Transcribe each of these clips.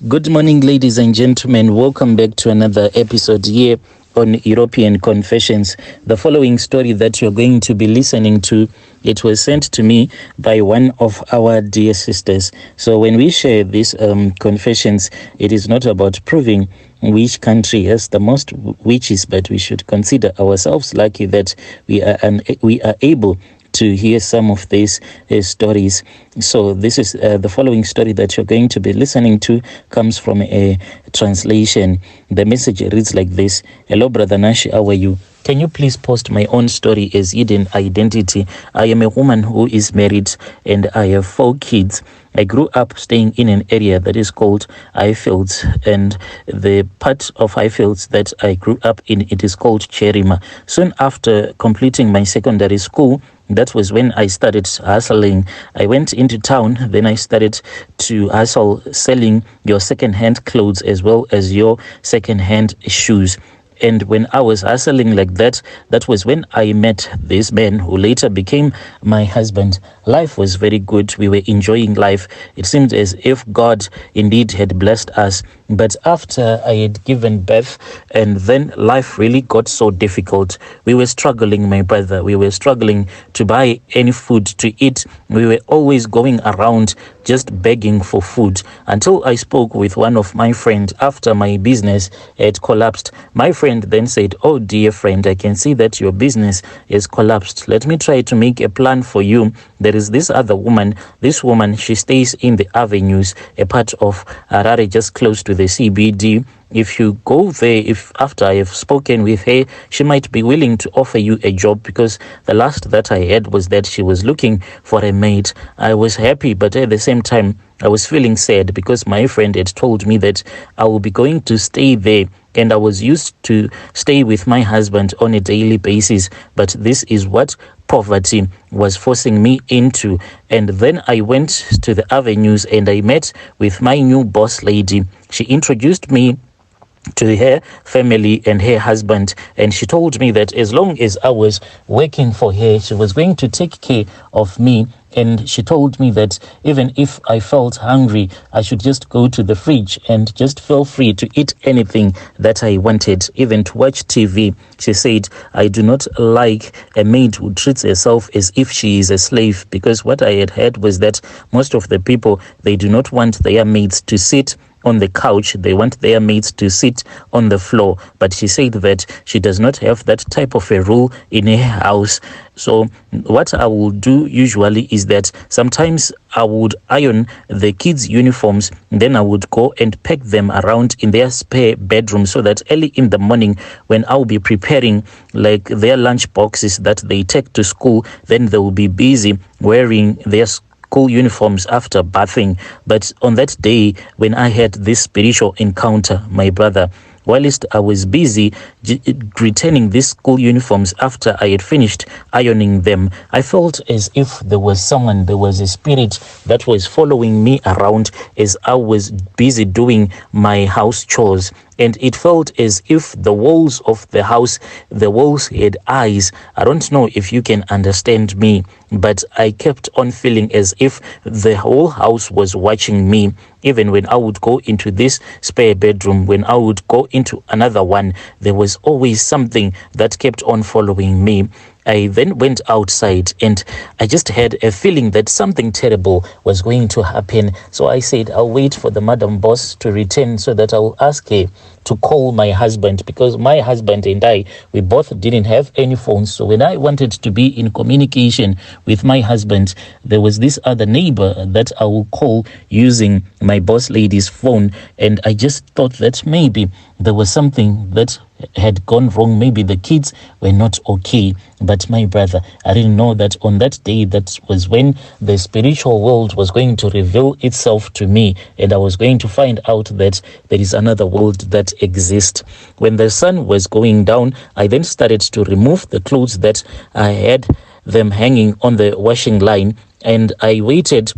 Good morning, ladies and gentlemen. Welcome back to another episode here on European Confessions. The following story that you're going to be listening to, it was sent to me by one of our dear sisters. So when we share these confessions, it is not about proving which country has the most witches, but we should consider ourselves lucky that we are able to hear some of these stories. So this is the following story that you're going to be listening to comes from a translation. The message reads like this. Hello, Brother Nash, how are you? Can you please post my own story as hidden identity? I am a woman who is married and I have 4 kids. I grew up staying in an area that is called Highfields, and the part of Highfields that I grew up in, it is called Cherima. Soon after completing my secondary school, that was when I started hustling. I went into town, then I started to hustle selling your second-hand clothes as well as your second-hand shoes. And when I was hustling like that, that was when I met this man who later became my husband. Life was very good. We were enjoying life. It seemed as if God indeed had blessed us. But after I had given birth, and then life really got so difficult. We were struggling, my brother. We were struggling to buy any food to eat. We were always going around just begging for food, until I spoke with one of my friends after my business had collapsed. My friend then said, "Oh dear friend, I can see that your business is collapsed. Let me try to make a plan for you. There is this other woman. This woman, she stays in the avenues, a part of Harare, just close to the CBD. If you go there, if after I have spoken with her, she might be willing to offer you a job, because the last that I heard was that she was looking for a maid." I was happy, but at the same time, I was feeling sad because my friend had told me that I will be going to stay there, and I was used to stay with my husband on a daily basis. But this is what poverty was forcing me into. And then I went to the avenues and I met with my new boss lady. She introduced me to her family and her husband, and she told me that as long as I was working for her, she was going to take care of me. And she told me that even if I felt hungry, I should just go to the fridge and just feel free to eat anything that I wanted, even to watch TV. She said, "I do not like a maid who treats herself as if she is a slave," because what I had heard was that most of the people, they do not want their maids to sit on the couch. They want their maids to sit on the floor. But she said that she does not have that type of a rule in her house. So what I will do usually is that sometimes I would iron the kids' uniforms, then I would go and pack them around in their spare bedroom, so that early in the morning when I'll be preparing like their lunch boxes that they take to school, then they will be busy wearing their school uniforms after bathing. But on that day when I had this spiritual encounter, my brother, whilst I was busy returning these school uniforms after I had finished ironing them, I felt as if there was a spirit that was following me around as I was busy doing my house chores. And it felt as if the walls of the house, the walls had eyes. I don't know if you can understand me, but I kept on feeling as if the whole house was watching me. Even when I would go into this spare bedroom, when I would go into another one, there was always something that kept on following me. I then went outside and I just had a feeling that something terrible was going to happen. So I said, I'll wait for the madam boss to return so that I'll ask her to call my husband, because my husband and I, we both didn't have any phones. So when I wanted to be in communication with my husband, there was this other neighbor that I will call using my boss lady's phone. And I just thought that maybe there was something that had gone wrong. Maybe the kids were not okay. But my brother, I didn't know that on that day, that was when the spiritual world was going to reveal itself to me, and I was going to find out that there is another world that exists. When the sun was going down, I then started to remove the clothes that I had them hanging on the washing line, and I waited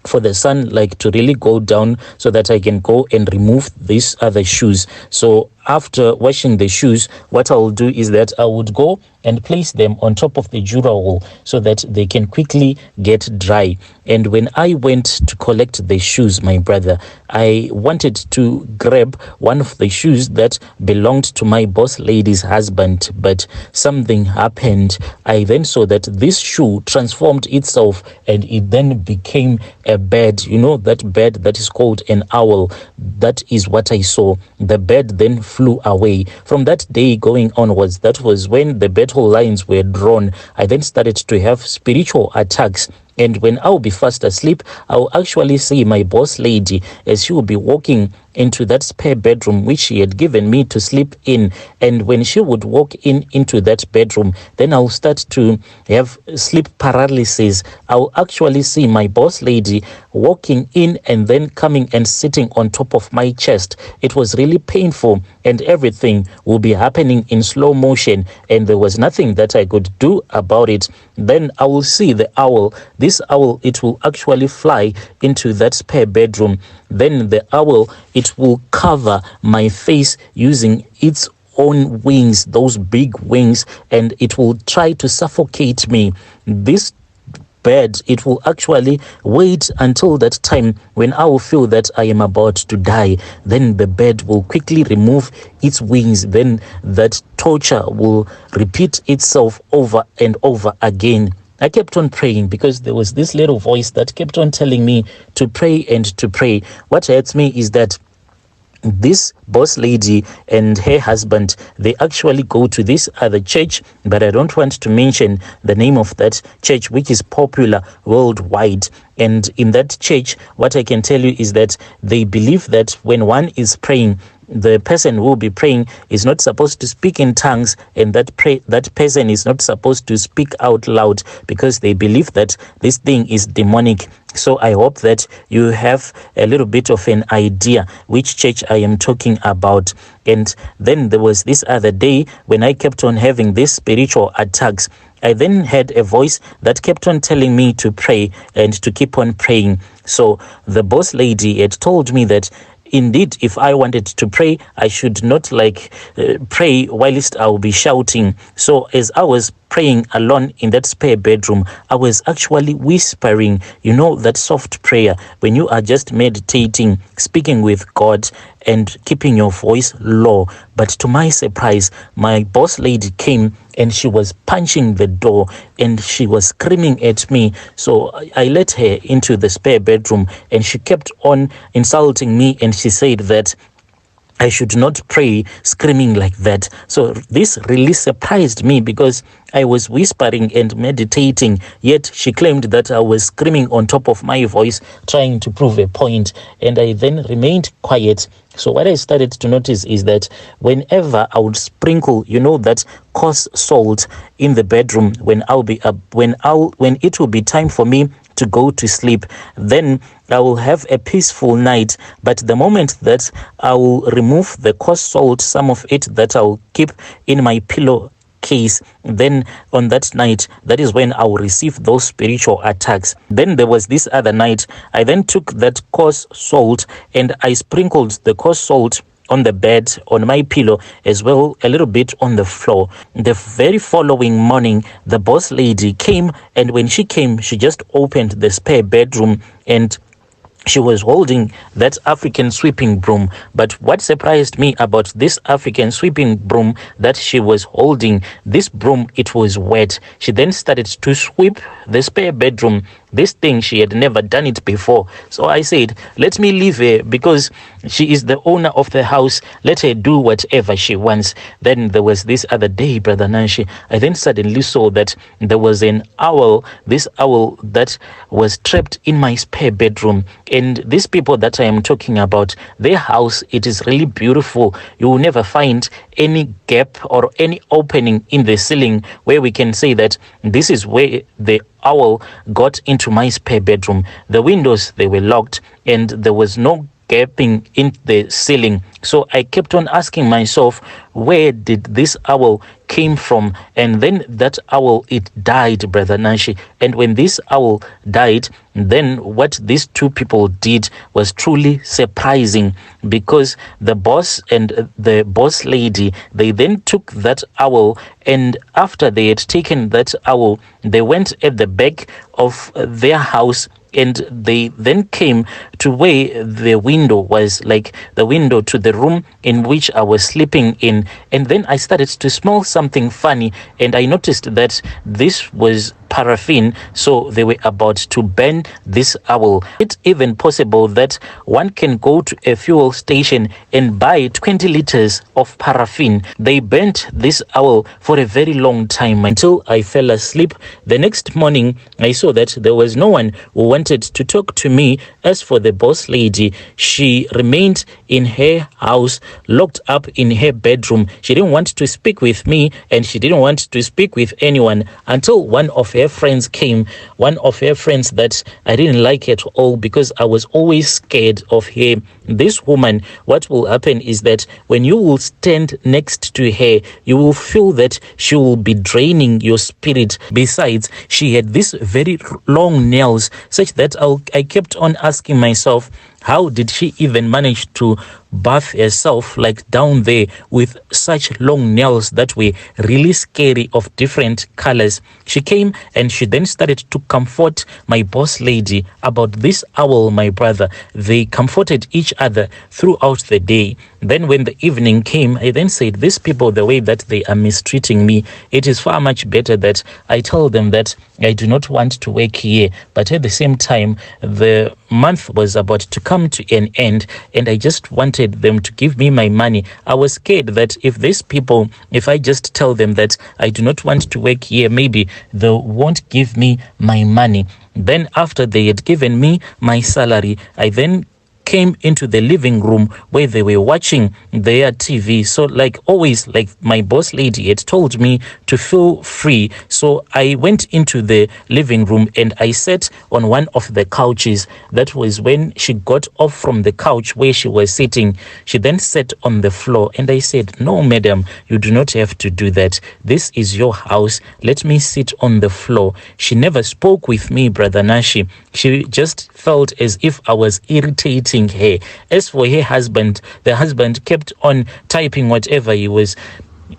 for the sun to really go down so that I can go and remove these other shoes. So after washing the shoes, what I will do is that I would go and place them on top of the Jura wall so that they can quickly get dry. And when I went to collect the shoes, my brother, I wanted to grab one of the shoes that belonged to my boss lady's husband, but something happened. I then saw that this shoe transformed itself and it then became a bird. You know, that bird that is called an owl. That is what I saw. The bird then flew away. From that day going onwards, that was when the battle lines were drawn. I then started to have spiritual attacks. And when I'll be fast asleep, I'll actually see my boss lady as she will be walking into that spare bedroom which she had given me to sleep in. And when she would walk into that bedroom, then I'll start to have sleep paralysis. I'll actually see my boss lady walking in and then coming and sitting on top of my chest. It was really painful, and everything will be happening in slow motion, and there was nothing that I could do about it. Then I will see the owl. This owl, it will actually fly into that spare bedroom. Then the owl, it will cover my face using its own wings, those big wings, and it will try to suffocate me. This bird, it will actually wait until that time when I will feel that I am about to die. Then the bird will quickly remove its wings. Then that torture will repeat itself over and over again. I kept on praying because there was this little voice that kept on telling me to pray and to pray. What hurts me is that this boss lady and her husband, they actually go to this other church, but I don't want to mention the name of that church, which is popular worldwide. And in that church, what I can tell you is that they believe that when one is praying, the person who will be praying is not supposed to speak in tongues, and that person is not supposed to speak out loud, because they believe that this thing is demonic. So I hope that you have a little bit of an idea which church I am talking about. And then there was this other day when I kept on having these spiritual attacks. I then had a voice that kept on telling me to pray and to keep on praying. So the boss lady had told me that indeed, if I wanted to pray, I should not pray whilst I will be shouting. So as I was praying alone in that spare bedroom, I was actually whispering, you know, that soft prayer when you are just meditating, speaking with God and keeping your voice low. But to my surprise, my boss lady came and she was punching the door and she was screaming at me. So I let her into the spare bedroom and she kept on insulting me, and she said that I should not pray screaming like that. So this really surprised me because I was whispering and meditating, yet she claimed that I was screaming on top of my voice, trying to prove a point, and I then remained quiet. So what I started to notice is that whenever I would sprinkle, you know, that coarse salt in the bedroom when it will be time for me to go to sleep, then I will have a peaceful night. But the moment that I will remove the coarse salt, some of it that I will keep in my pillow case, then on that night, that is when I will receive those spiritual attacks. Then there was this other night, I then took that coarse salt and I sprinkled the coarse salt on the bed, on my pillow, as well a little bit on the floor. The very following morning, the boss lady came, and when she came, she just opened the spare bedroom and she was holding that African sweeping broom. But what surprised me about this African sweeping broom that she was holding, this broom, it was wet. She then started to sweep the spare bedroom. This thing, she had never done it before. So I said, let me leave her because she is the owner of the house. Let her do whatever she wants. Then there was this other day, Brother Nanshi, I then suddenly saw that there was an owl, this owl that was trapped in my spare bedroom. And these people that I am talking about, their house, it is really beautiful. You will never find any gap or any opening in the ceiling where we can say that this is where the owl got into my spare bedroom. The windows, they were locked and there was no gaping in the ceiling. So I kept on asking myself, where did this owl came from? And then that owl, it died, Brother Nashi. And when this owl died, then what these two people did was truly surprising, because the boss and the boss lady, they then took that owl, and after they had taken that owl, they went at the back of their house, and they then came to where the window was, like the window to the room in which I was sleeping in. And then I started to smell something funny, and I noticed that this was paraffin. So they were about to burn this owl. It's even possible that one can go to a fuel station and buy 20 liters of paraffin. They burnt this owl for a very long time until I fell asleep. The next morning, I saw that there was no one who wanted to talk to me. As for the boss lady, she remained in her house, locked up in her bedroom. She didn't want to speak with me, and she didn't want to speak with anyone until one of her friends came, one of her friends that I didn't like at all, because I was always scared of her. This woman, what will happen is that when you will stand next to her, you will feel that she will be draining your spirit. Besides, she had these very long nails, such that I kept on asking myself, how did she even manage to bath herself like down there with such long nails that were really scary, of different colors? She came and she then started to comfort my boss lady about this owl, my brother. They comforted each other throughout the day. Then when the evening came, I then said, these people, the way that they are mistreating me, it is far much better that I tell them that I do not want to work here. But at the same time, the month was about to come to an end, and I just wanted them to give me my money. I was scared that if I just tell them that I do not want to work here, maybe they won't give me my money. Then after they had given me my salary, I then came into the living room where they were watching their TV. So like always, like my boss lady had told me to feel free. So I went into the living room and I sat on one of the couches. That was when she got off from the couch where she was sitting. She then sat on the floor, and I said, no, madam, you do not have to do that. This is your house. Let me sit on the floor. She never spoke with me, Brother Nashi. She just felt as if I was irritating her. As for her husband, the husband kept on typing whatever he was.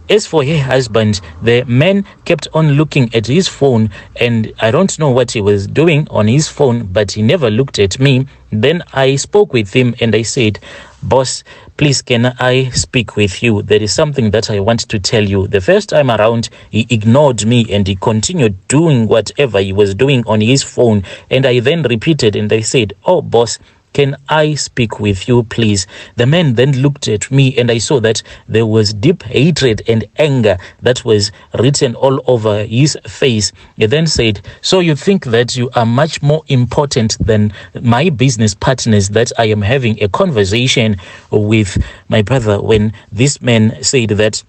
As for her husband, the man kept on looking at his phone, and I don't know what he was doing on his phone, but he never looked at me. Then I spoke with him and I said, boss, please, can I speak with you? There is something that I want to tell you. The first time around, he ignored me and he continued doing whatever he was doing on his phone. And I then repeated and I said, oh, boss, can I speak with you, please? The man then looked at me and I saw that there was deep hatred and anger that was written all over his face. He then said, so you think that you are much more important than my business partners that I am having a conversation with? My brother, when this man said that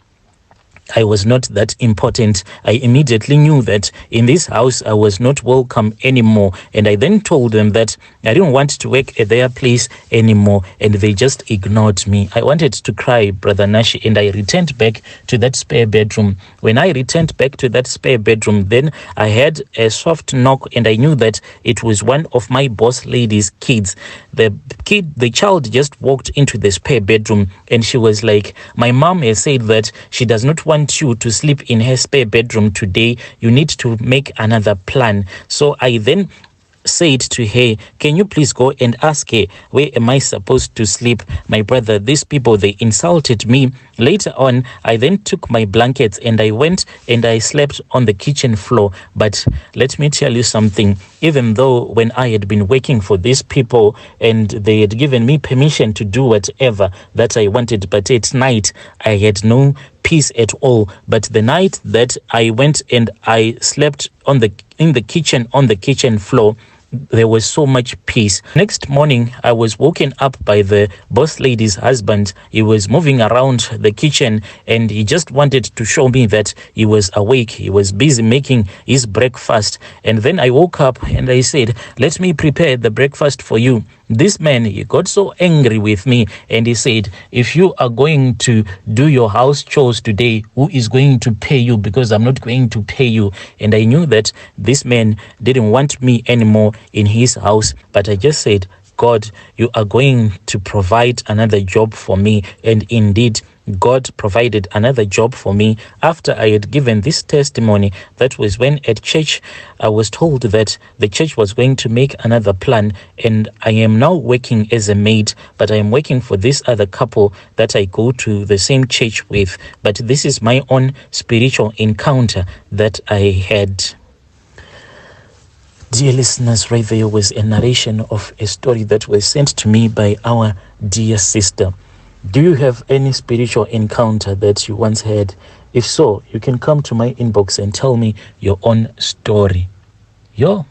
I was not that important, I immediately knew that in this house I was not welcome anymore. And I then told them that I didn't want to work at their place anymore, and they just ignored me. I wanted to cry, Brother Nashi, and I returned back to that spare bedroom. When I returned back to that spare bedroom, then I had a soft knock, and I knew that it was one of my boss lady's kids. The child just walked into the spare bedroom, and she was like, my mom has said that she does not want you to sleep in her spare bedroom today. You need to make another plan. So I then said to her, can you please go and ask her, where am I supposed to sleep? My brother, these people, they insulted me. Later on, I then took my blankets and I went and I slept on the kitchen floor. But let me tell you something, even though when I had been working for these people and they had given me permission to do whatever that I wanted, but at night I had no peace at all. But the night that I went and I slept in the kitchen on the kitchen floor, there was so much peace. Next morning, I was woken up by the boss lady's husband. He was moving around the kitchen and he just wanted to show me that he was awake. He was busy making his breakfast. And then I woke up and I said, let me prepare the breakfast for you. This man, he got so angry with me and he said, if you are going to do your house chores today, who is going to pay you? Because I'm not going to pay you. And I knew that this man didn't want me anymore in his house, but I just said, God, you are going to provide another job for me. And indeed, God provided another job for me after I had given this testimony. That was when at church I was told that the church was going to make another plan, and I am now working as a maid, but I am working for this other couple that I go to the same church with. But this is my own spiritual encounter that I had. Dear listeners, right there was a narration of a story that was sent to me by our dear sister. Do you have any spiritual encounter that you once had? If so, you can come to my inbox and tell me your own story. Yo.